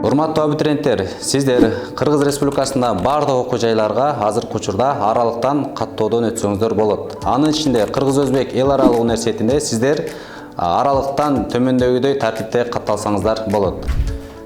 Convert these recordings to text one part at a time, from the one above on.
Урматтуу абитуриенттер, сиздер Кыргыз Республикасында бардык окуу жайларга азыркы учурда аралыктан каттоодон өтсөңүздөр болот. Анын ичинде Кыргыз-Өзбек эл аралык университетинде сиздер аралыктан төмөндөгүдөй тартипте катталсаңыздар болот.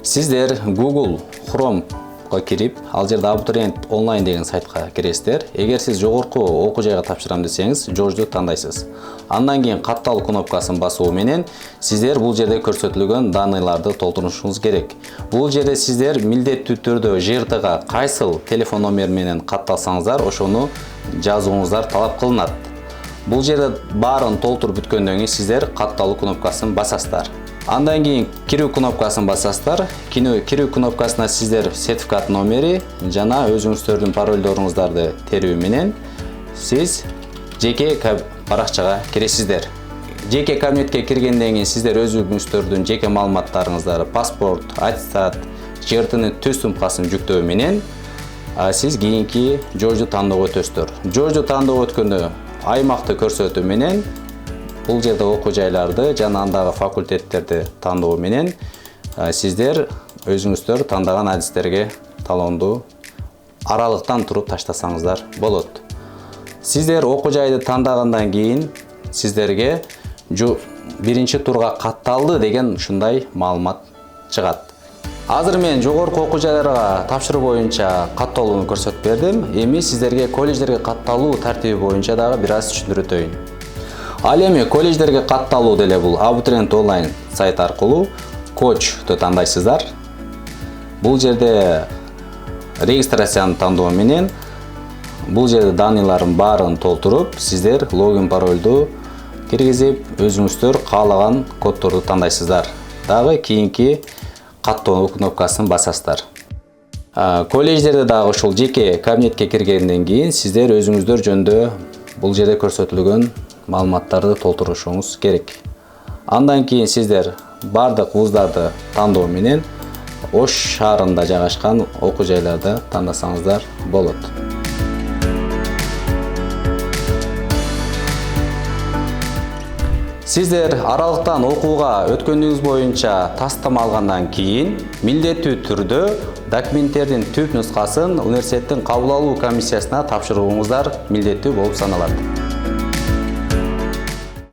Сиздер Google Chrome'га кирип, ал жерде абитуриент онлайн деген сайтка киресиздер. Эгер сиз жогорку окуу жайга тапшырам десеңиз, Жоржду тандайсыз. Андан кийин катталуу кнопкасын басуу менен сиздер бул жерде көрсөтүлгөн данныйларды толтурушуңуз керек. Бул жерде сиздер милдеттүү түрдө ЖРТга кайсыл телефон номер менен катталсаңыздар, ошону жазууңуздар талап кылынат. Бул жерде баарын толтуруп бүткөндөн кийин сиздер катталуу кнопкасын басасыздар. Андан кийин кирүү кнопкасын басасыздар. Кирүү кнопкасына сиздер сертификат номери жана өзүңүздөрдүн паролдоруңуздарды терүү менен сиз жеке баракчага киресиздер. Жеке кабинетке киргенден кийин сиздер өзүңүздөрдүн жеке маалыматтарыңыздарды, паспорт, аттестат, ЖРТнын төс сумкасын жүктөө менен сиз кийинки Жоржду тандоого өтөсүздөр. Жоржду тандоого өткөндө аймакты көрсөтүү менен бул жерде окуу жайларды жана андагы факультеттерди тандоо менен сиздер өзүңүздөр тандаган адистерге талоонду аралыктан туруп таштасаңыздар болот. Сиздер окуу жайды тандагандан кийин сиздерге биринчи турга катталды деген ушундай маалымат чыгат. Азыр мен жогорку окуу жайларга тапшыруу боюнча катталууну көрсөтүп бердим. Эми сиздерге колледждерге катталуу тартиби боюнча дагы бир аз түшүндүрүп өтөйүн. Ал эми колледждерге катталуу деле бул абитуриент онлайн сайт аркылуу Coach'ту тандайсыздар. Бул жерде регистрацияны тандоо менен бул жерде данныйлардын баарын толтуруп, сиздер логин паролду киргизип, өзүңүздөр каалаган коддорду тандайсыздар. Дагы кийинки каттоо кнопкасын басасыздар. Колледждерде дагы ушул жеке кабинетке киргенден кийин сиздер өзүңүздөр жөнүндө бул жерде көрсөтүлгөн маалыматтарды толтурушуңуз керек. Андан кийин сиздер бардык вуздарды тандоо менен Ош шаарында жайгашкан окуу жайларды тандасаңыздар болот. Сиздер аралыктан окууга өткөнүгүз боюнча тастама алгандан кийин милдеттүү түрдө документтердин түп нускасын университеттин кабыл алуу комиссиясына тапшырууңуздар милдеттүү болуп саналат.